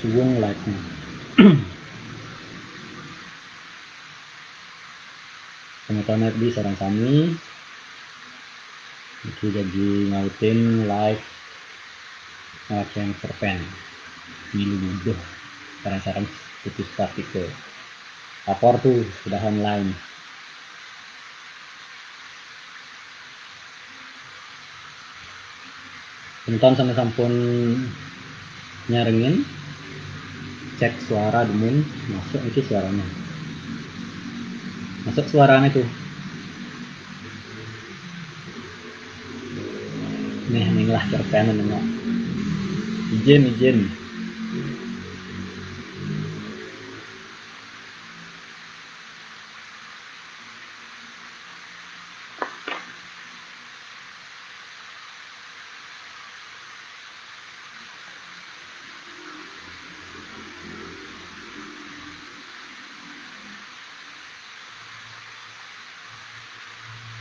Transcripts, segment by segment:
suwung like-nya. Teman-teman di sarang kami iki jadi ngautin live ngaceng cerpen milu buduh sarang-sarang putus ke lapor tuh sudah online. Tonton sama sampun nyarengin cek suara demun masuk itu suaranya, masuk suaranya tuh nih lah cerpen nengok izin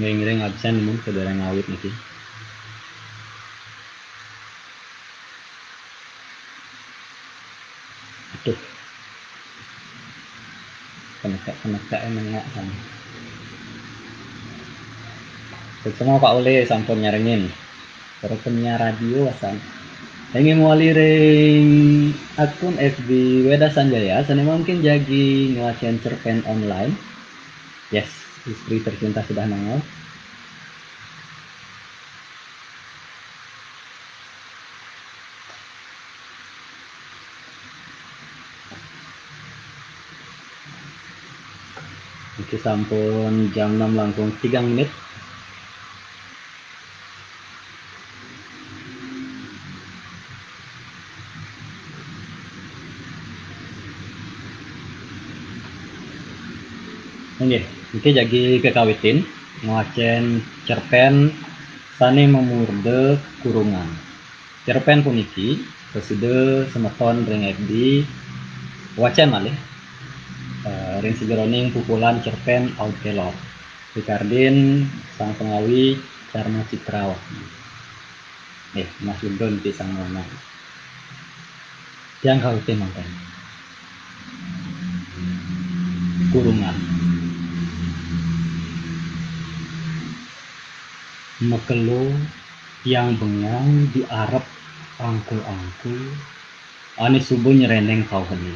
ngiring absen mun saudara ngawit nih. Aduh, penegak nengok kan. Semua Pak Ule sampun nyarengin. Terus penyiar radio asan. Ingin muali ring akun FB Weda Sanjaya, sana mungkin jadi ngelakuin cerpen online. Yes, istri tercinta sudah nongol. Oke, sampun jam 6 langkung 3 menit. Oke, jadi kekawitin ngelakuin cerpen sane memurde kurungan. Cerpen puniki preside semeton ring FB wacan malih ring sejeroning pukulan cerpen Outkelor Ricardin sang pengawi Karma Citrawak Mas Undon pisang mana yang kau temangkan kurungan mekelo yang bengang di Arab angkul-angkul ane subuh nyereneng kau heni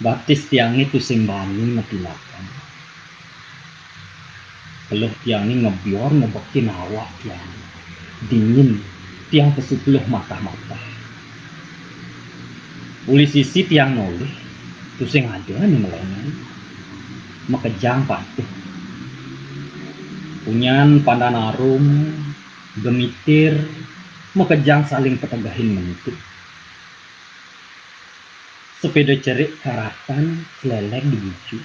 baptis tiang itu simbani metilakan keluh tiang ini ngebior ngebekin awak tiang dingin tiang kesupuluh mata-mata uli sisi tiang nolih tusing ada nih melengan mekejang patuh punyan pandan arum gemitir mekejang saling petegahin mentuk sepeda cerik karatan selelek dibucu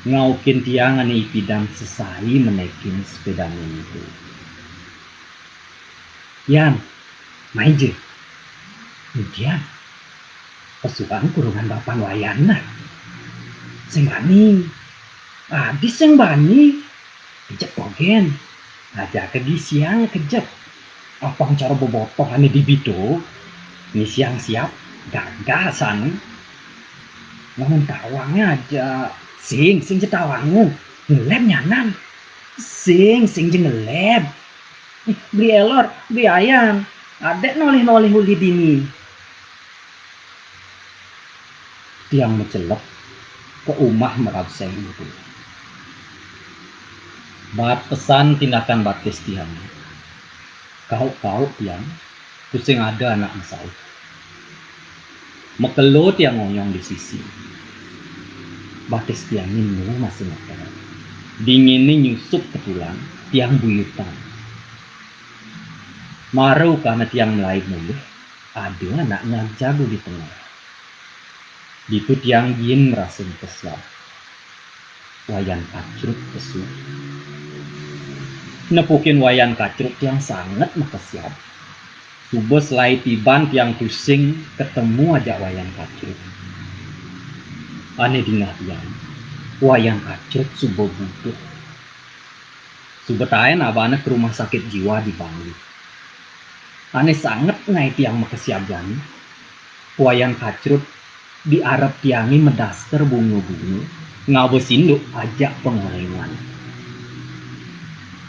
ngaukin tiang ane ipidang sesai menekin sepeda itu yan main je kemudian pesukan kurungan bapan wayana sing bani habis sing bani kejep kogen aja ke siang kejep apa cara bobotoh ane di bido ini siang siap gagasan namun tawangnya aja sing cetawangmu ngeleb nyanan sing jengeleb beli elor beli ayam adek nolih uli dini tiang mencelep ke umah merabseng itu bat pesan tindakan batis tiang kau tiang pusing ada anak mesau mekelo tiang ngonyong di sisi batis tiang ini masih makan dinginnya nyusup ke tulang tiang buyutan maru karena tiang lain mulih ada anaknya jago di tengah itu tiang gin merasa kesal wayan kacrut kesu nepukin wayan kacrut yang sangat makasiap subuh selai tiban tiang pusing ketemu aja wayan kacrut aneh dingah tiang wayan kacrut subuh butuh subuh taen abana ke rumah sakit jiwa di Bangli Ane sangat ngai tiang makasiagan. Wayang kacrut di Arab tiangi medaster bunga-bunga. Ngawesindo ajak pengorengan.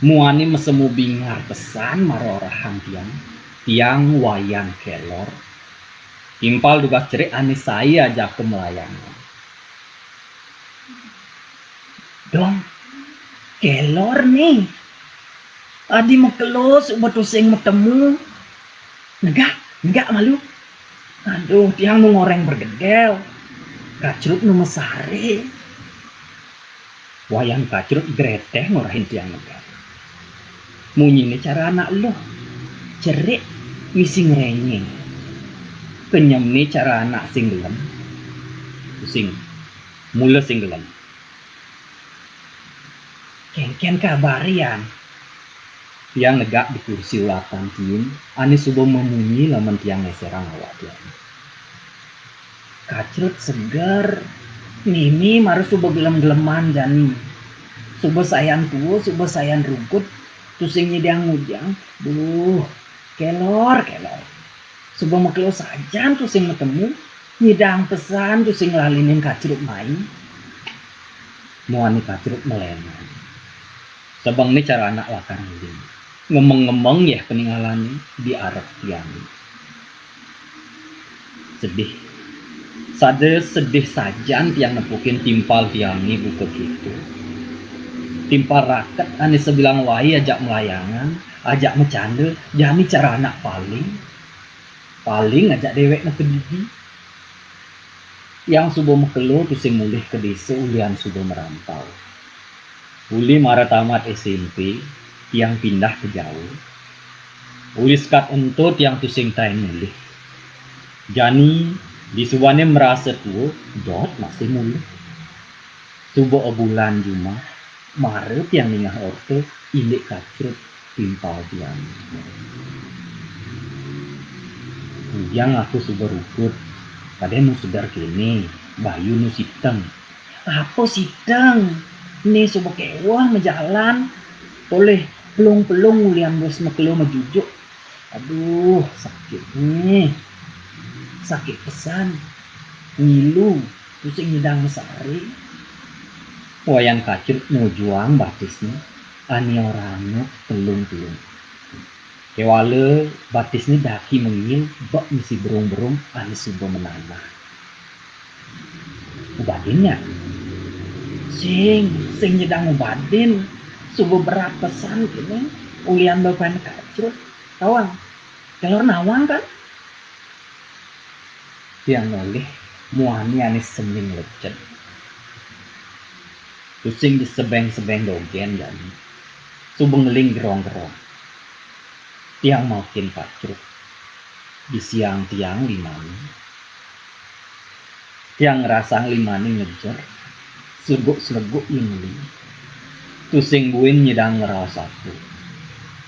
Muani mesemu bingar pesan marorahan tiang. Tiang wayang kelor. Timpal duga cerik ane saya ajak ke melayangan. Dong, kelor nih. Adi mekelos betusing metemu. Enggak malu. Aduh, tiang nu ngoreng bergedel. Kacrut nu mesare. Wayang kacrut greteh ngorahin tiang negara. Munyi ini cara anak lo. Cerik misi ngerenyeng. Kenyam nih cara anak sing gelem. Sing mula sing gelem. Ken kabarian. Tiang negak di kursi ulatan tiun. Ani subuh memunyi laman tiang ngeserang awak tiang. Kacrut segar. Mimi maru subuh gelem-geleman jani. Subuh sayan tuo, subuh sayan rungkut. Tusing nyidang ngujang. Duh, kelor. Subuh makelo sajan tusing metemu. Nyidang pesan tusing lalinin kacrut main. Muani kacrut melenan. Sebang ini cara anak lakan ini. Ngemeng-ngemeng ya peninggalan di Arab tiang. Sedih. Sedih sajan tiang nepukin timpal tiangi buka gitu. Timpal raket ane sebilang wahi ajak melayangan, ajak bercanda, jani cara anak paling ajak dewek na kedidi. Yang subuh mekelo tusing mulih ke desa ulian subuh merantau. Uli mara tamat SMP, tiang pindah ke jauh. Uli sekat entut yang tusing tain mulih. Jani di suwane merasa tua, dot masih mulih. Subuh bulan Juma, Maret yang ningah orte, ilik kacrut timpal tiang. Yang aku subuh rukut, kadang nu sedar kini, bayu nu siteng. Apa siteng? Nih subuh kewah menjalan, boleh pelung-pelung ulian bos mekelo majujuk. Aduh, sakit nih. Sakit pesan. Ngilu, pusing nyedang mesari. Wayang kacrut nu juang batisnya. Ani orangnya pelung-pelung. Kewale batisnya daki mengil, bak misi berung-berung, ani subuh menanah. Ubadinnya. Sing nyedang ubadin. Subuh berat pesan kini. Ulian bapan kacrut. Tawang. Kelor nawang kan? Tiang nolih. Muani anis seming lecet. Pusing di sebeng-sebeng dogen dan. Subuh ngeling gerong-gerong. Tiang makin kacrut. Di siang tiang limani. Tiang ngerasang limani ngejer. Seleguk ini. Tusing buin nyedang ngerasa tuh.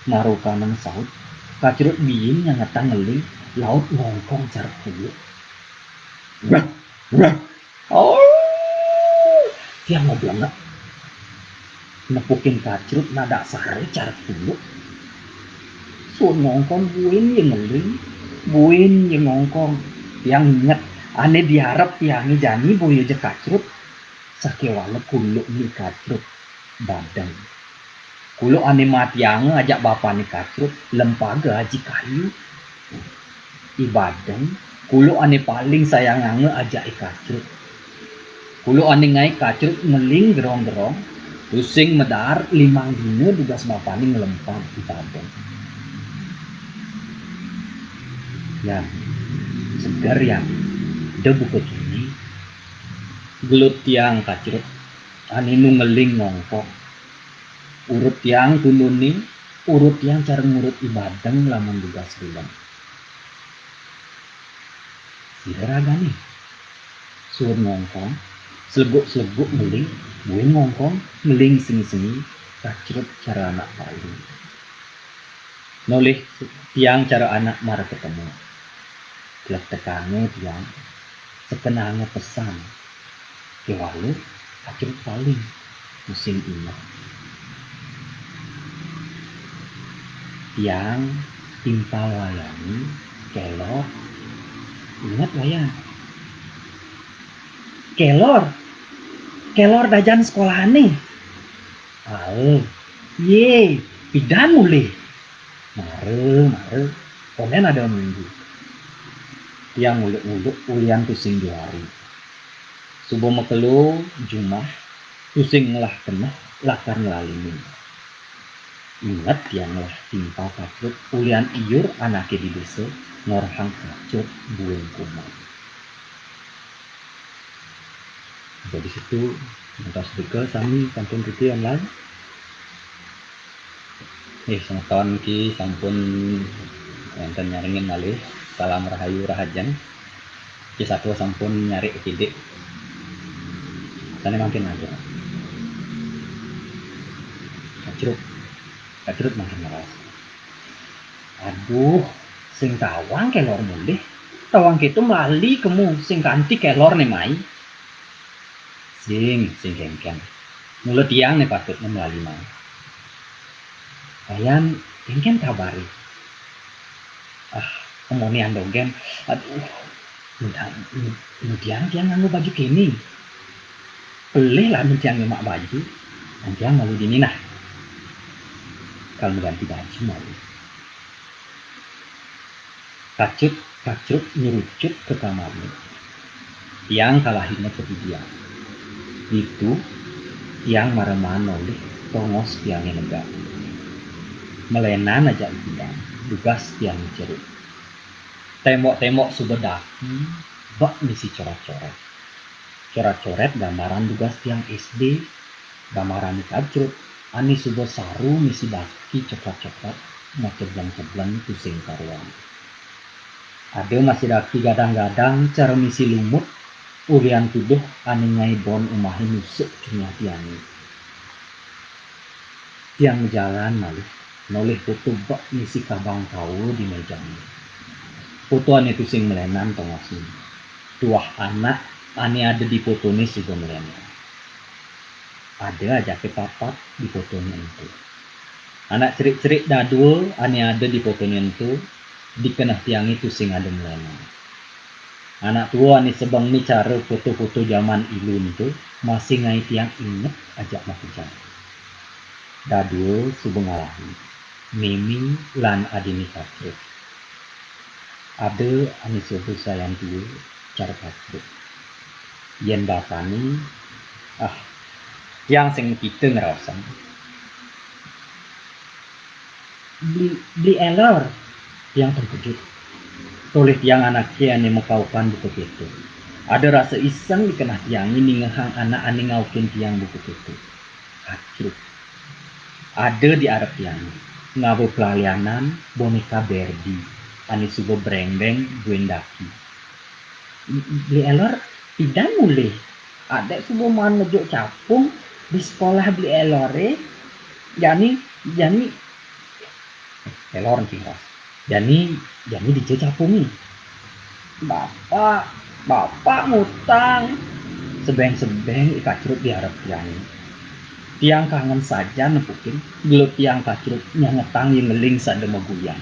Naruh kanan saut. Kacrut biin yang ngetang ngeling. Laut ngongkong car puluh. Oh, tiang ngeblenget. Nepukin kacrut nada sare car puluh. Sun ngongkong buin yang ngeling. Buin yang ngongkong. Tiang inget. Ane diharap tiangi jani boyo je kacrut. Sakewala kuluk ni kacrut badan. Kuluk ane matiang ajak bapak ni kacrut lempaga aji kayu. Ibadan kuluk ane paling sayang ange ajak kacrut. Kuluk ane ngai kacrut ngeling gerong-gerong. Pusing medar 5 dina dugas bapak ni ngelempang ibadan. Ya, segar ya. Dia buka kini. Gelut tiang kacrut. Aninu ngeling ngongkong. Urut tiang kununing. Urut tiang cara ngurut ibadang laman dugas bulan. Siraga nih. Sur ngongkong. Seleguk ngeling. Buin ngongkong. Ngeling seni-seni. Kacrut cara anak paling. Nolih tiang cara anak marah ketemu. Kelak tekannya tiang. Sekenangnya pesan. Kewalu kacrut paling musim ini. timpa wayang kelor. Ingat wayang kelor dajan sekolahan nih. Ye pidan mulih mare konen ada minggu tiang muluk ulian pusing di hari subuh mekelu jumah pusing ngelah kena lakar ngelalimin. Ingat tiang lah timpa kacut ulian iur anaknya di desa ngorhang kacut bueng kuman. Jadi situ mentas deka sami sampun riti online. Sama kawan ki sampun enten nyaringin malih salam rahayu rahajan. Ki satu sampun nyari tidik. Sana makin aja. Kacrut makin ngeras. Aduh, sing tawang kelor mulih. Tawang gitu melali kemu sing kanti kelor nih mai. Sing kengken. Mulut tiang nih patutnya melali mai. Ayan kengken kabari. Kemonian dongeng. Aduh, tiang nganggo baju kini. Pelih lah tiang ngemak baju. Dan tiang malu dininah. Kalau mengganti baju malu. Kacut nyerucut ke kamarnya. Tiang kalahinnya ke dia. Itu tiang marah-marah oleh tongos tiangnya negara. Melenan aja dia, dugas tiang cerut. Tembok subedaki, bak misi coret-coret. Coret-coret gambaran dugas tiang SD, gambaran kacrut, ani subo saru misi baki coklat-coklat, mau ceblang-ceblang pusing karuan. Ada masih daki gadang-gadang cara misi lumut, ulian tuduh ani ngai bon umahi nusuk dunia tiangi. Tiang jalan malu, noleh foto bak misi kabang kau di mejanya. Fotoan itu sing melenan tongos ini. Tuah anak ani ada di foto ini juga melenan. Ada aja kepapat di fotonya itu. Anak cerik-cerik dadul ani ada di fotonya itu. Dikenah tiang itu sing ada melenan. Anak tua ni sebang ni cara foto-foto zaman ilun itu masih ngai tiang inget ajak makijan. Dadul subengalahi. Mimi lan adini kacrut. Ada ani suhu sayang dulu cara kacrut. Yen batani yang sing kita ngerasa beli elor yang terkejut. Oleh tiang anaknya yang mengkaukan buku itu. Ada rasa iseng dikenah tiang ini ngehang anak ani ngaukin tiang buku itu. Kacrut. Ada di Arab tiang ngabu pelalianan boneka Barbie ani subo breng-breng buendaki. Beli elor tidak mulih. Ada subo man ngejuk capung di sekolah beli elore. Jani elor tinggal. Jani dicapungi. Bapak ngutang. Sebeng-sebeng kacrut di Arab tiang. Tiang kangen saja nepukin. Gelut tiang kacrut nyangetang yang ngeling sadema guyang.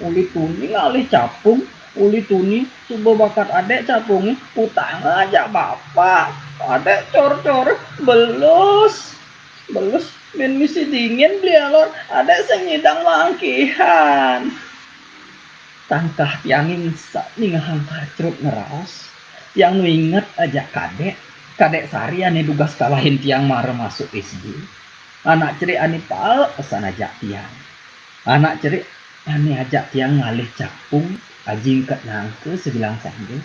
Uli tuni ngalih capung. Uli tuni subuh bakat adek capungnya. Utang aja bapak. Adek cor-cor belus. Ben misi dingin beli elor. Adek sengidang mangkihan. Tangkah tiangin ningahang kacrut ngeraos. Yang nu inget aja kadek sari ane dugas kalahin tiang marah masuk SD. Anak cerik ane pal pesan ajak tiang. Anak cerik ane ajak tiang ngalih capung ajing ket nangke sebilang sangge.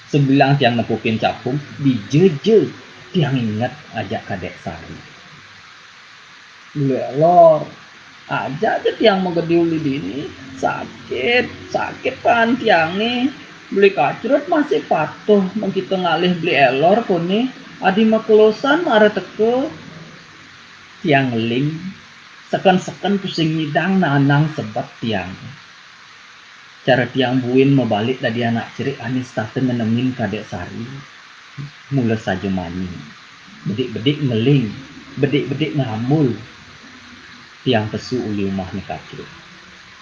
Sebilang tiang nepukin capung dijeje tiang inget ajak kadek sari. Lelor aja tiang mau gede uli dini sakit pan tiang nih. Beli kacrut masih patuh begitu ngalih beli elor kuni adi makelosan marah teke tiang ngeling seken pusing ngidang nanang sebab tiang cara tiang buin membalik dari anak cerik anis taten menemin kadek sari mulai saja mani bedik ngeling bedik ngamul tiang pesu uli rumah ni kacrut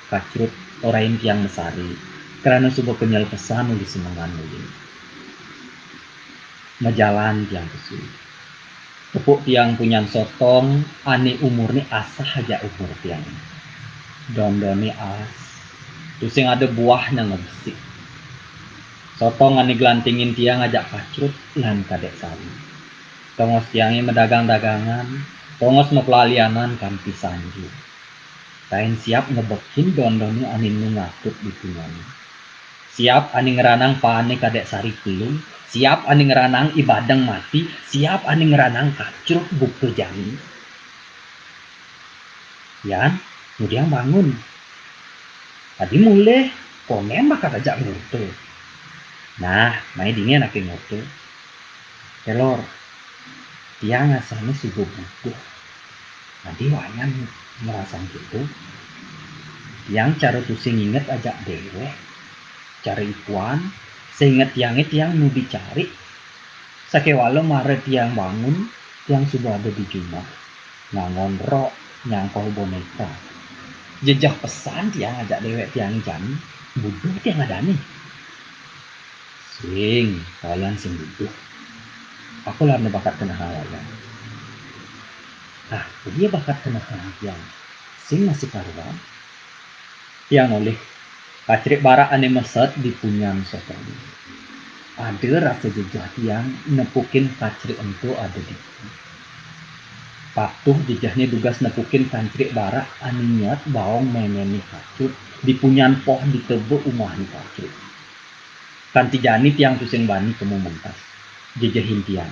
kacrut orang tiang mesari karena subuh kenyal pesan nulis senengan nulis majalan tiang kesu tepuk tiang punyan sotong ane umur ni asah aja umur tiang dondoni as terus yang ada buahnya ngebesik sotong ane gelantingin tiang ajak kacrut lan kadek sari tongos tiangnya medagang-dagangan tongos mepelalianan kan pisanju kain siap ngebekin dondoni ane nungatut di punyanya siap ane ngeranang paane kadek sari pelung siap ane ngeranang ibadang mati siap ane ngeranang kacrut bukti jani yan kemudian bangun tadi mulai komen bakal ajak ngutu nah main dingin anak ngutu telor tiang asalnya subuh butuh nanti wanyan merasa gitu tiang cara tusing inget ajak dewe cari ikuan seinget tiang nu dicari sakewalo mare tiang bangun tiang sudah ada di rumah ngangon rok nyangkau boneka jejak pesan tiang ajak dewe tiang jam buduh tiang ada nih sing kalian sing buduh aku lah bakat kena halayan nah dia bakat kena halayan sing masih karuan tiang oleh kacrik barak ane meset di punyan sotong ada rasa jejak tiang nepukin kacrik itu ada di patuh jejahnya dugas nepukin kacrik barak ane niat bawang memeni kacrut di punyan poh di tebe umah ni kacrut kanti jani tiang tusing bani kemu mentas jejahin tiang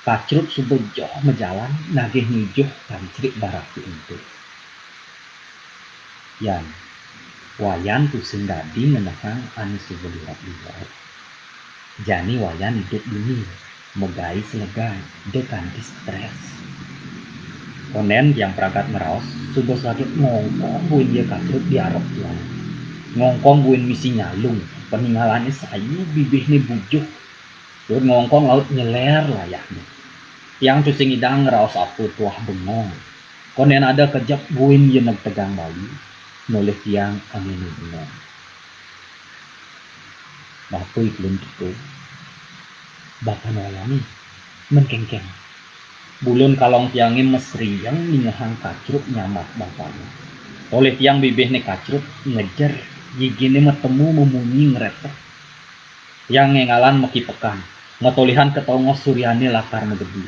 kacrut subejoh mejalan nagih nijoh kacrik barak itu yan wayan tusing dadi ngenahang ane subelirat-lirat jani wayan hidup ini megai selegai dekanti stres konen yang perangkat meraos subuh sakit ngongkong buin dia kacrut diarep tuan ngongkong buin misi nyalung peninggalannya sayu bibih ni bujuk terus ngongkong laut nyeler layaknya yang tusing idang ngeraos apa tuah bengong konen ada kejap buin dia nagtegang bayi noleh tiang amin bengong bapui belum itu bapak nolongi menkengkeng bulun kalong tiangin mesri yang nyehang kacrut nyamat bapaknya oleh tiang bibih ni kacrut ngejer gigi ni metemu memunyi ngeretek yang ngengalan meki pekan ngetolihan ketongos suryani lakar negedi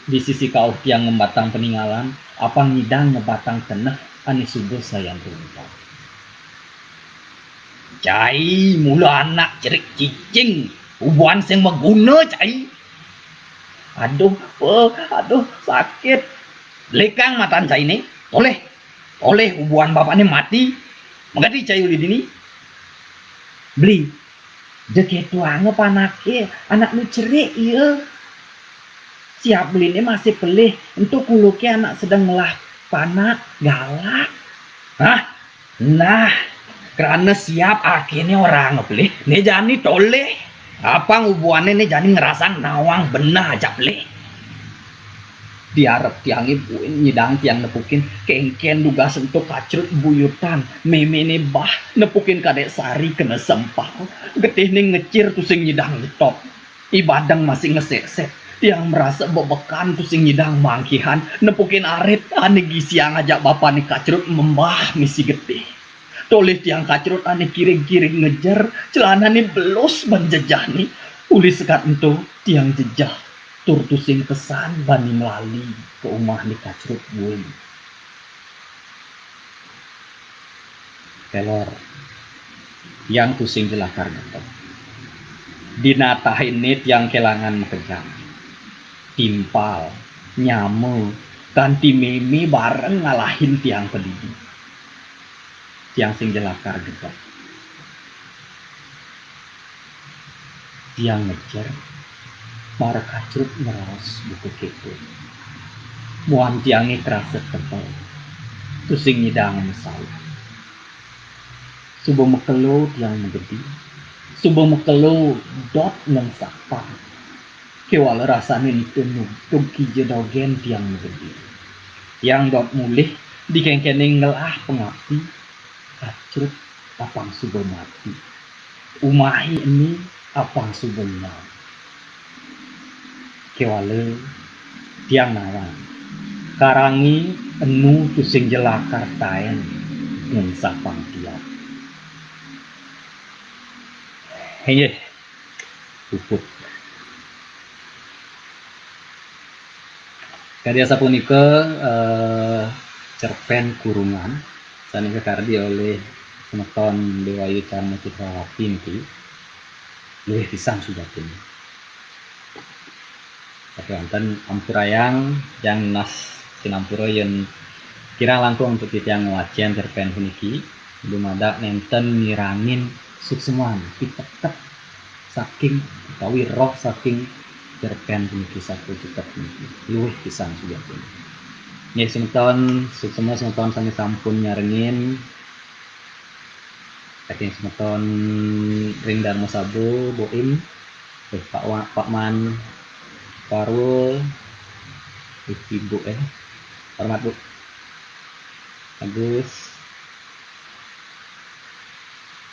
di sisi kau tiang ngembatang peninggalan apa ngidang ngebatang teneh ane subuh sayang rumpah cai mula anak cerik cicing ubuan sing meguna cai aduh sakit lekang matan cai ni oleh ubuan bapak ni mati magadi cai uli dini beli deket tuang panake anak nu cerik iya siap beli ni masih pelih untuk kuluki anak sedang melah panak galak nah karena siap akhirnya orang ngebeli nih jani toleh apa ngubuannya nih jani ngerasa nawang benah aja beli diarep tiang ibu nyidang tiang nepukin kengken duga sentuh kacrut buyutan meme nih bah nepukin kadek sari kena sempal getih nih ngecir tusing nyidang nyetok ibadang masih ngesek-sek tiang merasa bebekan tusing nyidang mangkihan nepukin arit ane gisiang ajak bapak nih kacrut membah misi getih toleh tiang kacrut ane kiring-kiring ngejar celana nih belos menjejah nih uli sekat entu tiang jejah tur tusing kesan bani melali ke umah nih kacrut gue telor yang tusing jelakar getok dinatahin nih tiang kelangan mekejang timpal nyame ganti meme bareng ngalahin tiang pedidi tiang sing jelakar getok tiang ngejar para kacrut ngeros buku kepo muan tiangnya kerasa kental tusing nyidang masalah subuh mekelo tiang megedi subuh mekelo dot nang sakpa kewala rasanya itu nutug kijedogen tiang megedi yang dot mulih dikengkening ngelah pengabdi acrut apang sudah mati. Umahi ini apang subenya kewale tiang nawan. Karangi enu tusing jelakar taen ngen sapang tiap. Heye puput. Karya sapunika cerpen kurungan sanika kardi oleh semeton Dewayu Carmo Citra Pinti luwih pisan sujatin. Tapi wonten ampurayang yang nas sinampura yen kira langkung untuk titiang wacian cerpen puniki dumada nenten mirangin suksemuan pitetek saking utawi roh saking cerpen puniki satu cetek puniki luwih pisan sujatin. Ya semeton semua semeton sami sampun nyarengin saking semeton ring Darmo Sabo Boim Pak Man Parul Ibu hormat Bu Agus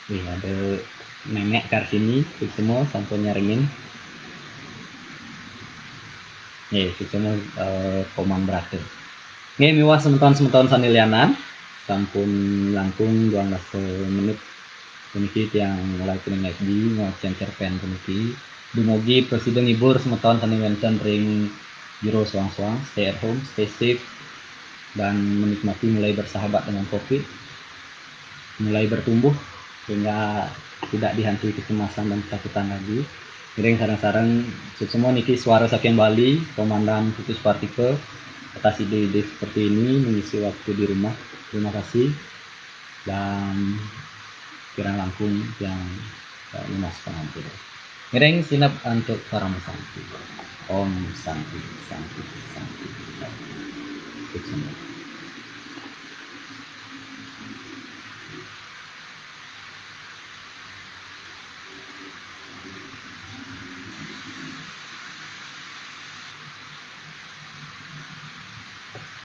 ada nenek Karsini semua sampun nyarengin semua komang berakhir. Nggih miwah semeton sanilianan sampun langkung 12 menit puniki tiang mulai kuning FB ngocen cerpen puniki dumugi presiden ngibur semeton sani wonten ring jero suang-suang stay at home stay safe dan menikmati mulai bersahabat dengan Covid mulai bertumbuh sehingga tidak dihantui kecemasan dan ketakutan lagi. Miring sarang-sarang semua niki suara saking Bali Komandan Putus Partikel atas ide-ide seperti ini mengisi waktu di rumah. Terima kasih dan kira langkung yang lunas pengampun. Miring sinap untuk para Santi. Om Santi Santi Santi.